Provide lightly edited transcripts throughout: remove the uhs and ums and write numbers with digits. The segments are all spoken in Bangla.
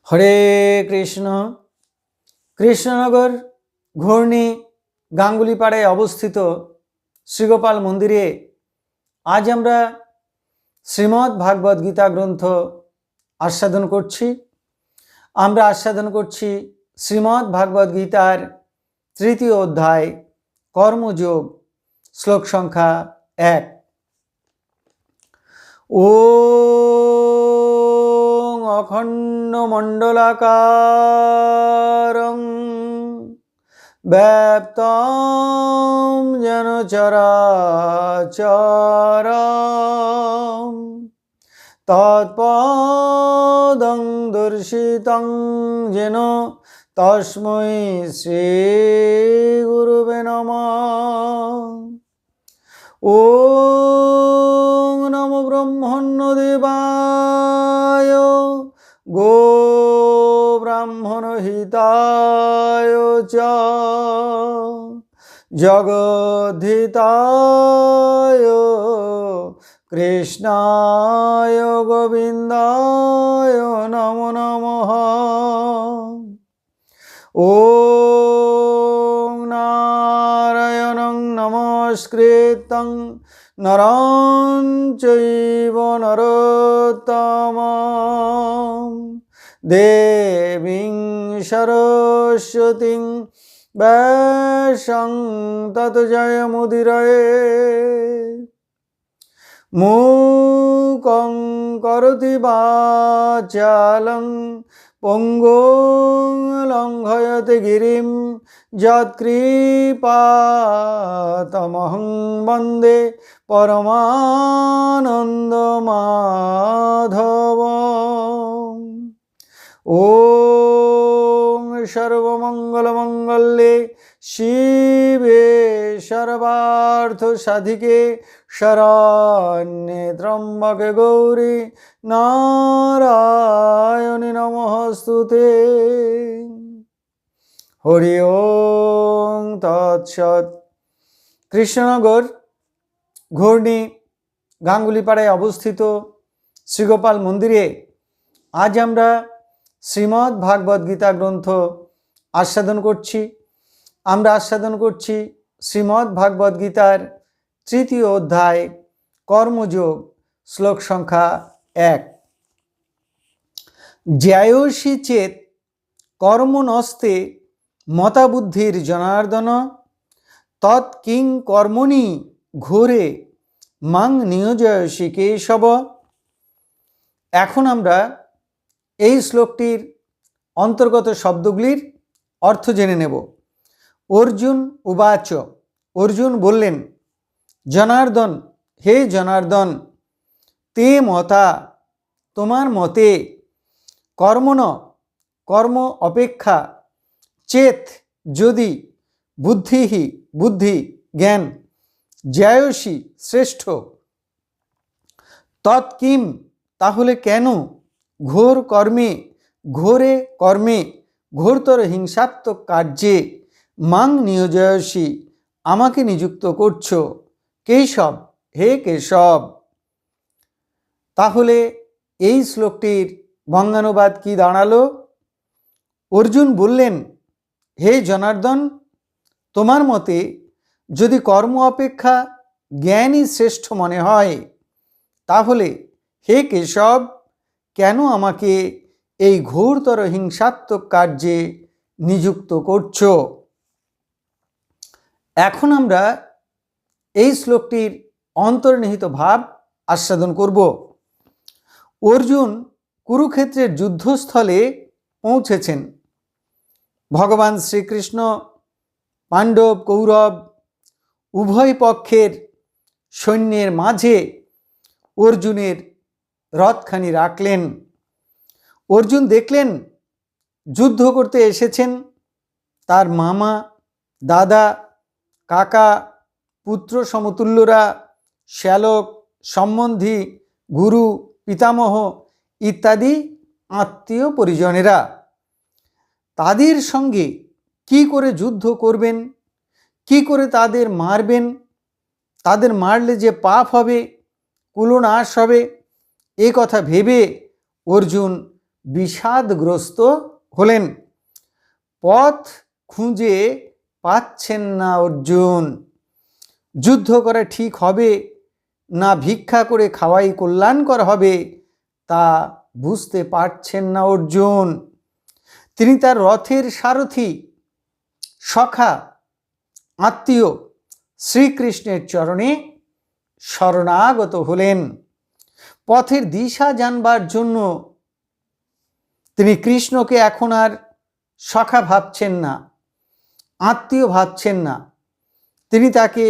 হরে কৃষ্ণ। কৃষ্ণনগর ঘূর্ণি গাঙ্গুলিপাড়ায় অবস্থিত শ্রীগোপাল মন্দিরে আজ আমরা শ্রীমদ্ ভাগবত গীতা গ্রন্থ আস্বাদন করছি। আমরা আস্বাদন করছি শ্রীমদ্ ভাগবত গীতার তৃতীয় অধ্যায় কর্মযোগ, শ্লোক সংখ্যা 1। ওম অখণ্ড মণ্ডলাকারং ব্যাপ্তং যেন চরাচরম তৎপদং দর্শিতং যেন তস্मै শ্রী গুরুবে নমঃ। ওম নমো ব্রহ্মণ্যদেবায় গো ব্রাহ্মণ হিতায় চ জগদ্ধিতায় কৃষ্ণায় গোবিন্দায় নমো নমঃ। ওম নারায়ণং নমস্কৃত্যং নরং চৈব নরোত্তমং দেবীং সরস্বতীং ব্যাসং ততো জয়মুদীরয়েৎ। মূকং করোতি বাচালং পঙ্গুং লঙ্ঘয়তে গিরিম যৎকৃপাতমহং বন্দে পরমানন্দ মাধবম। ওম সর্বমঙ্গলমঙ্গলে শিবে সর্বার্থ সাধিকে শরণ্যে ত্র্যম্বকে গৌরী নারায়ণী নমস্তুতে। হরি ওম তৎসৎ। কৃষ্ণনগর ঘূর্ণি গাঙ্গুলিপাড়ায় অবস্থিত শ্রীগোপাল মন্দিরে আজ আমরা শ্রীমদ্ ভাগবত গীতা গ্রন্থ আস্বাদন করছি। আমরা আস্বাদন করছি শ্রীমদ্ ভাগবত গীতার তৃতীয় অধ্যায় কর্মযোগ, শ্লোক সংখ্যা 1। জ্যায়সী চেত কর্মণস্তে মতাবুদ্ধির জনার্দন তৎকিং কর্মণি ঘোরে মাং নিয়োজয়সী কেশব। এখন আমরা এই শ্লোকটির অন্তর্গত শব্দগুলির অর্থ জেনে নেব। অর্জুন উবাচ, অর্জুন বললেন, জনার্দন, হে জনার্দন, তে মতা, তোমার মতে, কর্মণ, কর্ম অপেক্ষা, চেত, যদি, বুদ্ধিহি, বুদ্ধি, জ্ঞান, জ্যায়সী, শ্রেষ্ঠ, তৎকিম, তাহলে কেন, ঘোর কর্মে, ঘোরে কর্মে, ঘোরতর হিংসাত্মক কার্যে, মাং নিয়োজয়সী, আমাকে নিযুক্ত করছ, কেশব, হে কেশব। তাহলে এই শ্লোকটির বঙ্গানুবাদ কি দাঁড়ালো? অর্জুন বললেন, হে জনার্দন, তোমার মতে যদি কর্ম অপেক্ষা জ্ঞানই শ্রেষ্ঠ মনে হয়, তাহলে হে কেশব, কেন আমাকে এই ঘোরতর হিংসাত্মক কার্যে নিযুক্ত করছ? এখন আমরা এই শ্লোকটির অন্তর্নিহিত ভাব আস্বাদন করব। অর্জুন কুরুক্ষেত্রের যুদ্ধস্থলে পৌঁছেছেন। ভগবান শ্রীকৃষ্ণ পাণ্ডব কৌরব উভয় পক্ষের সৈন্যের মাঝে অর্জুনের রথখানি রাখলেন। অর্জুন দেখলেন যুদ্ধ করতে এসেছেন তার মামা, দাদা, কাকা, পুত্র সমতুল্যরা, শ্যালক, সম্বন্ধী, গুরু, পিতামহ ইত্যাদি আত্মীয় পরিজনেরা। তাদের সঙ্গে কি করে যুদ্ধ করবেন, কি করে তাদের মারবেন, তাদের মারলে যে পাপ হবে, কুলনাশ হবে, এ কথা ভেবে অর্জুন বিষাদগ্রস্ত হলেন। পথ খুঁজে পাচ্ছেন না অর্জুন। যুদ্ধ করা ঠিক হবে না ভিক্ষা করে খাওয়াই কল্যাণকর হবে তা বুঝতে পারছেন না অর্জুন। তিনি তার রথের সারথি, সখা, আত্মীয় শ্রীকৃষ্ণের চরণে শরণাগত হলেন। পথের দিশা জানবার জন্য তিনি কৃষ্ণকে এখন আর সখা ভাবছেন না, আত্মীয় ভাবছেন না। তিনি তাকে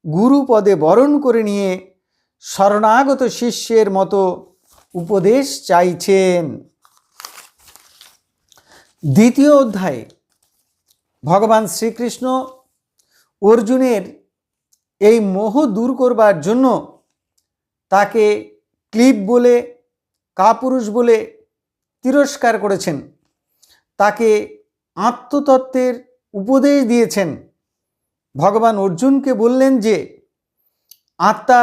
গুরুপদে বরণ করে নিয়ে শরণাগত শিষ্যের মতো উপদেশ চাইছেন। দ্বিতীয় অধ্যায়ে ভগবান শ্রীকৃষ্ণ অর্জুনের এই মোহ দূর করবার জন্য তাকে ক্লীব বলে, কাপুরুষ বলে তিরস্কার করেছেন। তাকে আত্মতত্ত্বের উপদেশ দিয়েছেন। ভগবান অর্জুনকে বললেন যে আত্মা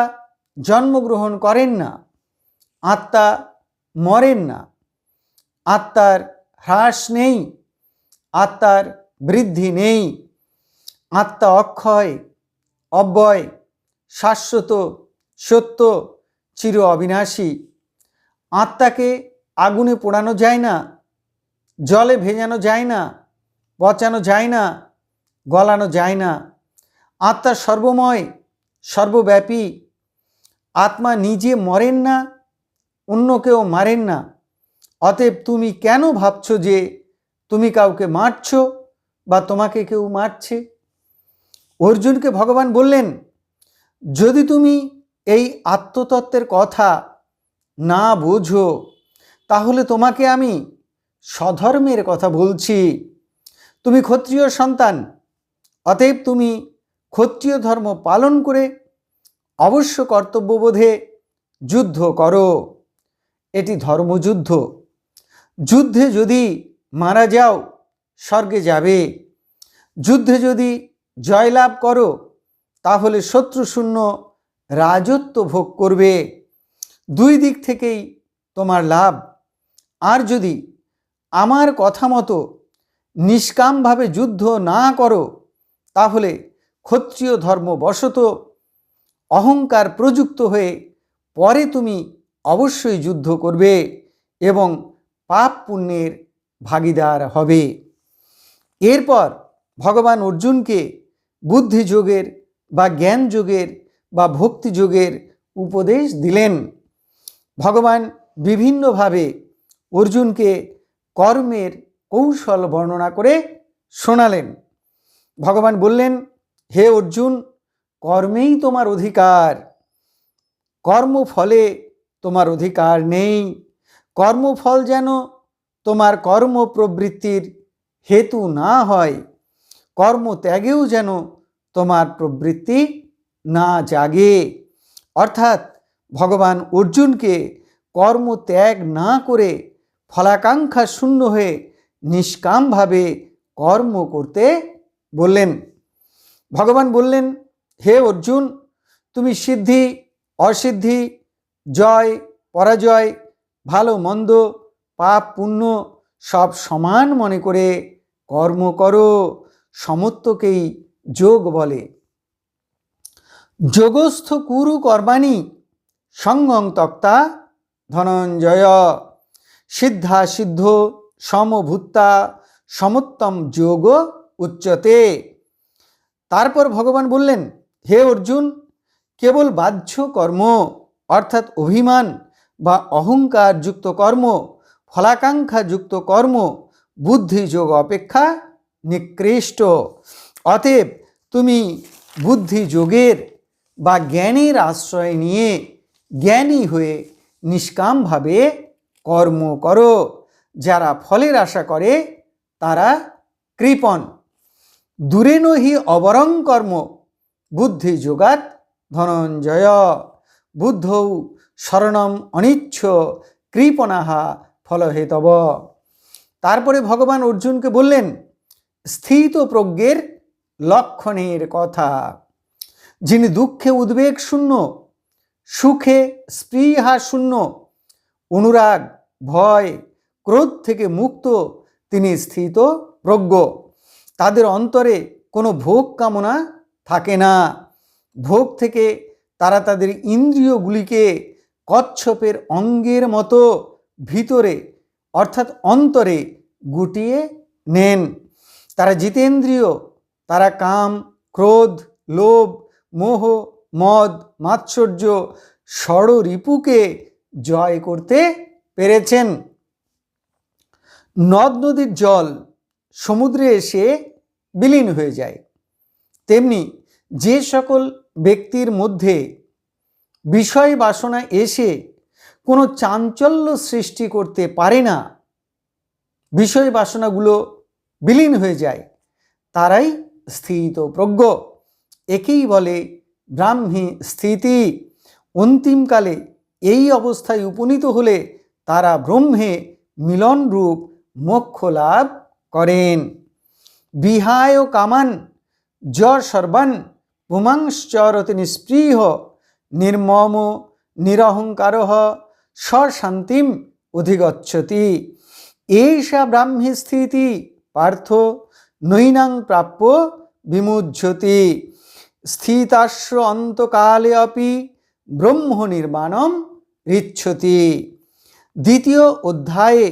জন্মগ্রহণ করেন না, আত্মা মরেন না, আত্মার হ্রাস নেই, আত্মার বৃদ্ধি নেই, আত্মা অক্ষয়, অব্যয়, শাশ্বত, সত্য, চির অবিনাশী। আত্মাকে আগুনে পোড়ানো যায় না, জলে ভেজানো যায় না, পচানো যায় না, গলানো যায় না। আত্মা সর্বময়, সর্বব্যাপী। আত্মা নিজে মরেন না, অন্য কেউ মারেন না। অতএব তুমি কেন ভাবছো যে তুমি কাউকে মারছ বা তোমাকে কেউ মারছে? অর্জুনকে ভগবান বললেন, যদি তুমি এই আত্মতত্ত্বের কথা না বোঝো তাহলে তোমাকে আমি স্বধর্মের কথা বলছি। তুমি ক্ষত্রিয় সন্তান, অতএব তুমি ক্ষত্রিয় ধর্ম পালন করে অবশ্য কর্তব্যবোধে যুদ্ধ করো। এটি ধর্মযুদ্ধ। যুদ্ধে যদি মারা যাও স্বর্গে যাবে, যুদ্ধে যদি জয়লাভ করো তাহলে শত্রুশূন্য রাজত্ব ভোগ করবে। দুই দিক থেকেই তোমার লাভ। আর যদি আমার কথা মতো নিষ্কামভাবে যুদ্ধ না করো তাহলে ক্ষত্রিয় ধর্মবশত অহংকার প্রযুক্ত হয়ে পরে তুমি অবশ্যই যুদ্ধ করবে এবং পাপ পুণ্যের ভাগীদার হবে। এরপর ভগবান অর্জুনকে বুদ্ধিযোগের বা জ্ঞানযোগের বা ভক্তিযোগের উপদেশ দিলেন। ভগবান বিভিন্নভাবে অর্জুনকে কর্মের কৌশল বর্ণনা করে শোনালেন। ভগবান বললেন, হে অর্জুন, কর্মেই তোমার অধিকার, কর্মফলে তোমার অধিকার নেই। কর্মফল যেন তোমার কর্মপ্রবৃত্তির হেতু না হয়, কর্মত্যাগেও যেন তোমার প্রবৃত্তি না জাগে। অর্থাৎ ভগবান অর্জুনকে কর্মত্যাগ না করে ফলাকাঙ্ক্ষা শূন্য হয়ে নিষ্কামভাবে কর্ম করতে বললেন। ভগবান বললেন, হে অর্জুন, তুমি সিদ্ধি, অসিদ্ধি, জয়, পরাজয়, ভালো মন্দ, পাপ পুণ্য সব সমান মনে করে কর্ম করো। সমত্বকেই যোগ বলে। যোগস্থ কুরু কর্মাণি সঙ্গং ত্যক্তা ধনঞ্জয় সিদ্ধা সিদ্ধ সমভূতা সমোত্তম যোগ উচ্যতে। তারপর ভগবান বললেন, হে অর্জুন, কেবল বাহ্য কর্ম অর্থাৎ অভিমান বা অহংকার যুক্ত কর্ম, ফলাকাঙ্ক্ষা যুক্ত কর্ম বুদ্ধিযোগ অপেক্ষা নিকৃষ্ট। অতএব তুমি বুদ্ধিযোগের বা জ্ঞানের আশ্রয় নিয়ে জ্ঞানী হয়ে নিষ্কামভাবে কর্ম করো। যারা ফলের আশা করে তারা কৃপণ। দূরে নহি অবরং কর্ম বুদ্ধিযোগাৎ ধনঞ্জয় বুদ্ধৌ শরণম অনিচ্ছ কৃপণাহা ফলহেতব। তারপরে ভগবান অর্জুনকে বললেন স্থিত প্রজ্ঞের লক্ষণের কথা। যিনি দুঃখে উদ্বেগ শূন্য, সুখে স্পৃহা শূন্য, অনুরাগ, ভয়, ক্রোধ থেকে মুক্ত, তিনি স্থিত প্রজ্ঞ। তাদের অন্তরে কোনো ভোগ কামনা থাকে না। ভোগ থেকে তারা তাদের ইন্দ্রিয়গুলিকে কচ্ছপের অঙ্গের মতো ভিতরে অর্থাৎ অন্তরে গুটিয়ে নেন। তারা জিতেন্দ্রিয়, তারা কাম, ক্রোধ, লোভ, মোহ, মদ, মাৎসর্য, ষড়রিপুকে জয় করতে পেরেছেন। নদ নদীর জল সমুদ্রে এসে বিলীন হয়ে যায়, তেমনি যে সকল ব্যক্তির মধ্যে বিষয় বাসনা এসে কোনো চাঞ্চল্য সৃষ্টি করতে পারে না, বিষয় বাসনাগুলো বিলীন হয়ে যায়, তারাই স্থিতপ্রজ্ঞ। একেই বলে ব্রাহ্মী স্থিতি। অন্তিমকালে এই অবস্থায় উপনীত হলে তারা ব্রহ্মে মিলনরূপ মোক্ষ লাভ করেন। বিহায় কামান য সর্বান পুমাংশ্চরতি নিস্পৃহ নির্মম নিরহংকারঃ স্বশান্তিম অধিগচ্ছতি। এষা ব্রাহ্মী স্থিতি পার্থ নৈনাং প্রাপ্য বিমুহ্যতি। স্থিতাস্য অন্তকালে অপি ব্রহ্ম নির্মাণম ঋচ্ছতি। দ্বিতীয় অধ্যায়ে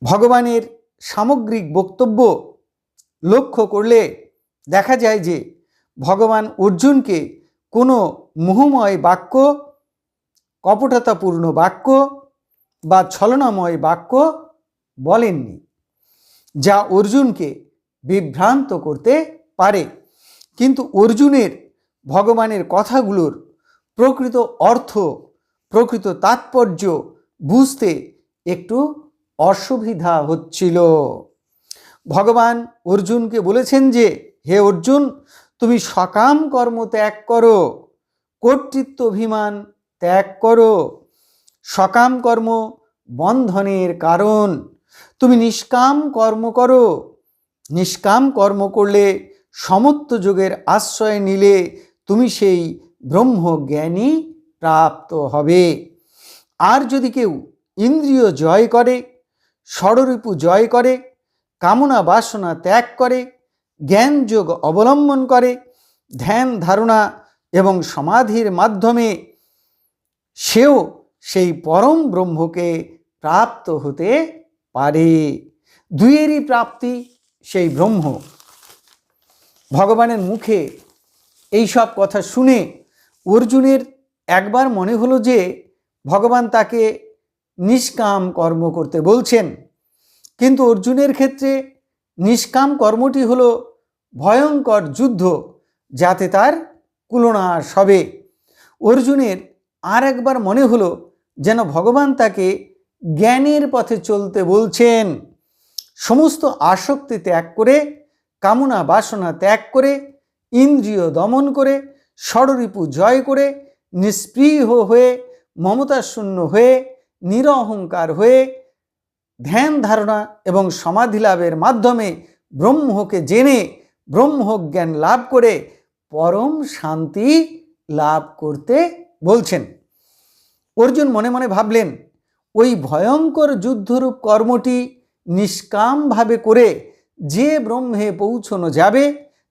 ভগবানের সামগ্রিক বক্তব্য লক্ষ্য করলে দেখা যায় যে ভগবান অর্জুনকে কোনো মোহময় বাক্য, কপটতাপূর্ণ বাক্য বা ছলনাময় বাক্য বলেননি, যা অর্জুনকে বিভ্রান্ত করতে পারে। কিন্তু অর্জুনের ভগবানের কথাগুলোর প্রকৃত অর্থ, প্রকৃত তাৎপর্য বুঝতে একটু অসুবিধা হচ্ছিল। ভগবান অর্জুনকে বলেছেন যে, হে অর্জুন, তুমি সকাম কর্ম ত্যাগ করো, কর্তৃত্ব অভিমান ত্যাগ করো। সকাম কর্ম বন্ধনের কারণ। তুমি নিষ্কাম কর্ম করো। নিষ্কাম কর্ম করলে সমত্ব যোগের আশ্রয় নিলে তুমি সেই ব্রহ্মজ্ঞানী প্রাপ্ত হবে। আর যদি কেউ ইন্দ্রিয় জয় করে, ষড়রিপু জয় করে, কামনা বাসনা ত্যাগ করে, জ্ঞান যোগ অবলম্বন করে, ধ্যান ধারণা এবং সমাধির মাধ্যমে সেও সেই পরম ব্রহ্মকে প্রাপ্ত হতে পারে। দুইয়েরই প্রাপ্তি সেই ব্রহ্ম। ভগবানের মুখে এই সব কথা শুনে অর্জুনের একবার মনে হলো যে ভগবান তাকে নিষ্কাম কর্ম করতে বলছেন, কিন্তু অর্জুনের ক্ষেত্রে নিষ্কাম কর্মটি হলো ভয়ঙ্কর যুদ্ধ, যাতে তার কুলনাশ হবে। অর্জুনের আর একবার মনে হলো যেন ভগবান তাকে জ্ঞানের পথে চলতে বলছেন। সমস্ত আসক্তি ত্যাগ করে, কামনা বাসনা ত্যাগ করে, ইন্দ্রিয় দমন করে, ষড়রিপু জয় করে, নিস্পৃহ হয়ে, মমতাশূন্য হয়ে, নিরহংকার হয়ে, ধ্যান ধারণা এবং সমাধি লাভের মাধ্যমে ব্রহ্মকে জেনে ব্রহ্মজ্ঞান লাভ করে পরম শান্তি লাভ করতে বলছেন। অর্জুন মনে মনে ভাবলেন, ওই ভয়ঙ্কর যুদ্ধরূপ কর্মটি নিষ্কামভাবে করে যে ব্রহ্মে পৌঁছানো যাবে,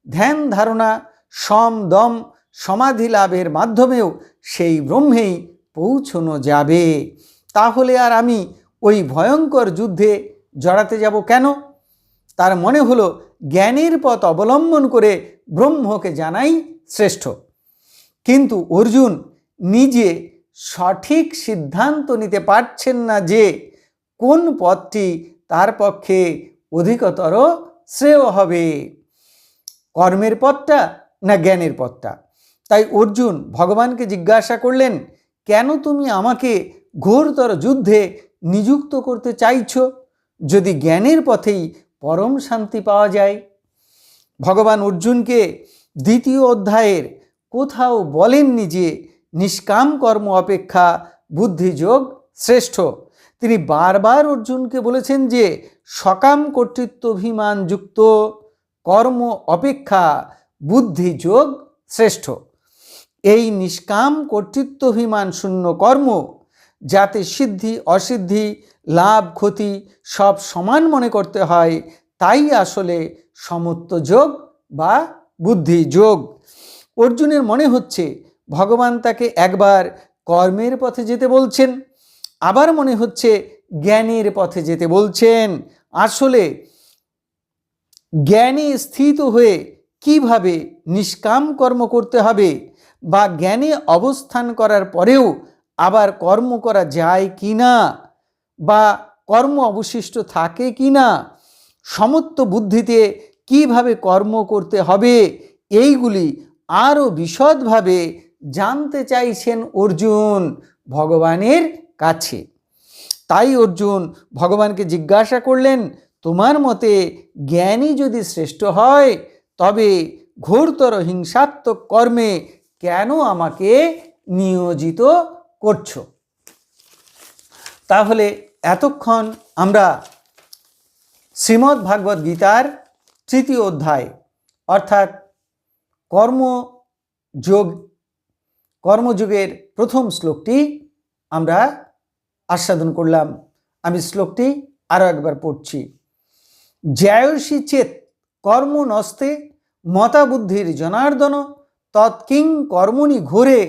ধ্যান ধারণা সম দম সমাধি লাভের মাধ্যমেও সেই ব্রহ্মেই পৌঁছানো যাবে। তাহলে আর আমি ওই ভয়ঙ্কর যুদ্ধে জড়াতে যাব কেন? তার মনে হলো জ্ঞানের পথ অবলম্বন করে ব্রহ্মকে জানাই শ্রেষ্ঠ। কিন্তু অর্জুন নিজে সঠিক সিদ্ধান্ত নিতে পারছেন না যে কোন পথটি তার পক্ষে অধিকতর শ্রেয় হবে, কর্মের পথটা না জ্ঞানের পথটা। তাই অর্জুন ভগবানকে জিজ্ঞাসা করলেন, কেন তুমি আমাকে ঘোরতর যুদ্ধে নিযুক্ত করতে চাইছ, যদি জ্ঞানের পথেই পরম শান্তি পাওয়া যায়? ভগবান অর্জুনকে দ্বিতীয় অধ্যায়ের কোথাও বলেননি যে নিষ্কাম কর্ম অপেক্ষা বুদ্ধিযোগ শ্রেষ্ঠ। তিনি বারবার অর্জুনকে বলেছেন যে সকাম কর্তৃত্বাভিমান যুক্ত কর্ম অপেক্ষা বুদ্ধিযোগ শ্রেষ্ঠ। এই নিষ্কাম কর্তৃত্বাভিমান শূন্য কর্ম যাতে সিদ্ধি অসিদ্ধি লাভ ক্ষতি সব সমান মনে করতে হয়, তাই আসলে সমত্ব যোগ বা বুদ্ধি যোগ। অর্জুনের মনে হচ্ছে ভগবান তাকে একবার কর্মের পথে যেতে বলছেন, আবার মনে হচ্ছে জ্ঞানের পথে যেতে বলছেন। আসলে জ্ঞানে স্থিত হয়ে কিভাবে নিষ্কাম কর্ম করতে হবে, বা জ্ঞানে অবস্থান করার পরেও আবার কর্ম করা যায় কি না, বা কর্ম অবশিষ্ট থাকে কি না, সমত্ব বুদ্ধিতে কিভাবে কর্ম করতে হবে, এইগুলি আরও বিশদভাবে জানতে চাইছেন অর্জুন ভগবানের কাছে। তাই অর্জুন ভগবানকে জিজ্ঞাসা করলেন, তোমার মতে জ্ঞানী যদি শ্রেষ্ঠ হয়, তবে ঘোরতর হিংসাত্মক কর্মে কেন আমাকে নিয়োজিত করছো? তাহলে এতক্ষণ আমরা শ্রীমদ্ ভাগবত গীতার তৃতীয় অধ্যায় অর্থাৎ কর্মযোগের প্রথম শ্লোকটি আমরা আস্বাদন করলাম। আমি শ্লোকটি আরও একবার পড়ছি। জ্যায়সী চেত কর্ম নস্তে মতা বুদ্ধির জনার্দন তৎকিং কর্মণি ঘোরে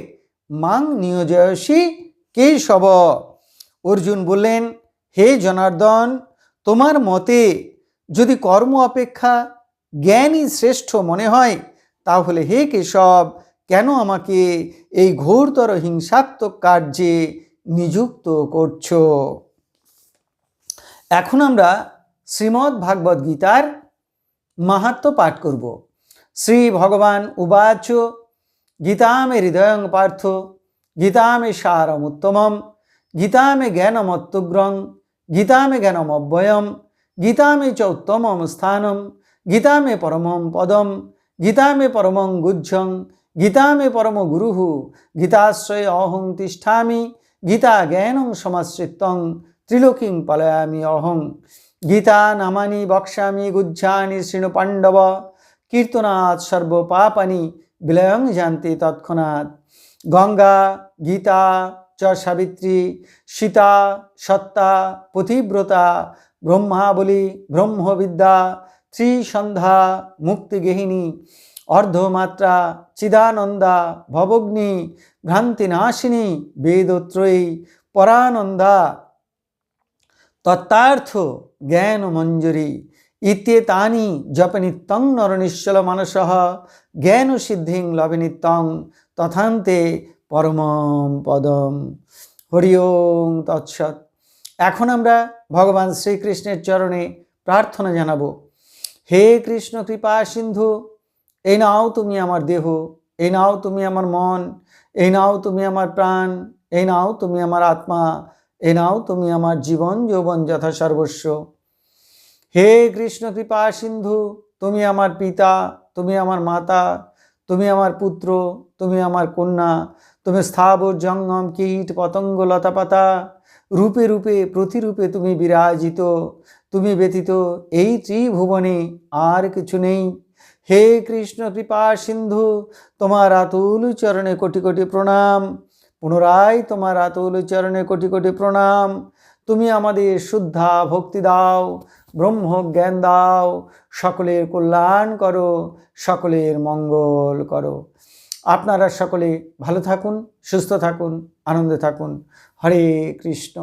মাং নিয়োজয়সী কেশব। অর্জুন বললেন, হে জনার্দন, তোমার মতে যদি কর্ম অপেক্ষা জ্ঞানই শ্রেষ্ঠ মনে হয়, তাহলে হে কেশব, কেন আমাকে এই ঘোরতর হিংসাত্মক কার্যে নিযুক্ত করছো? এখন আমরা শ্রীমদ্ ভাগবত গীতার মাহাত্ম্য পাঠ করব। শ্রী ভগবান উবাচ গীতা মে হৃদয়ং পার্থ গীতা মে সারমুত্তমম গীতা মে জ্ঞানমত্যুগ্রং গীতা মে জ্ঞানমব্যয়ম গীতা মে চ উত্তমম স্থানম গীতা মে পরমম পদম গীতা মে পরমং গুহ্যং গীতা মে পরম গুরুঃ গীতাশ্রয়ে অহং তিষ্ঠামি গীতা জ্ঞানং সমাশ্রিতং ত্রিলোকিং পলায়ামি অহং গীতা নামানি বক্ষ্যামি গুহ্যানি শৃণু পাণ্ডব কীর্তনাৎ সর্ব পাপানি বিলয়ং জানতে তৎক্ষণাৎ গঙ্গা গীতা চ সাবিত্রী সীতা সত্তা পতিব্রতা ব্রহ্মাবলী ব্রহ্মবিদ্যা ত্রিসন্ধ্যা মুক্তিগেহিনী অর্ধমাত্রা চিদানন্দা ভবগ্নি ভ্রান্তিনাশিনী বেদত্রয়ী পরানন্দা তত্ত্বার্থ জ্ঞান মঞ্জুরি ইত্যেতানি জপনিত্যং নরনিশ্চল মানসঃ জ্ঞান সিদ্ধিং লভনিত্যং তথান্তে পরমম পদম। হরি ওম তৎসৎ। এখন আমরা ভগবান শ্রীকৃষ্ণের চরণে প্রার্থনা জানাবো। হে কৃষ্ণ কৃপা সিন্ধু, এই নাও তুমি আমার দেহ, এই নাও তুমি আমার মন, এই নাও তুমি আমার প্রাণ, এই নাও তুমি আমার আত্মা, এই নাও তুমি আমার জীবন যৌবন যথা সর্বস্ব। হে কৃষ্ণ কৃপা সিন্ধু, তুমি আমার পিতা, তুমি আমার মাতা, তুমি আমার পুত্র, তুমি আমার কন্যা, তুমি স্থাবর জঙ্গম কীট পতঙ্গ লতাপাতা রূপে রূপে প্রতিরূপে তুমি বিরাজিত। তুমি ব্যতীত এই ত্রিভুবনে আর কিছু নেই। হে কৃষ্ণ কৃপা সিন্ধু, তোমার আতুল চরণে কোটি কোটি প্রণাম। পুনরায় তোমার আতুল চরণে কোটি কোটি প্রণাম। তুমি আমাদের শুদ্ধা ভক্তি দাও, ব্রহ্ম জ্ঞান দাও, সকলের কল্যাণ করো, সকলের মঙ্গল করো। আপনারা সকলে ভালো থাকুন, সুস্থ থাকুন, আনন্দে থাকুন। হরে কৃষ্ণ।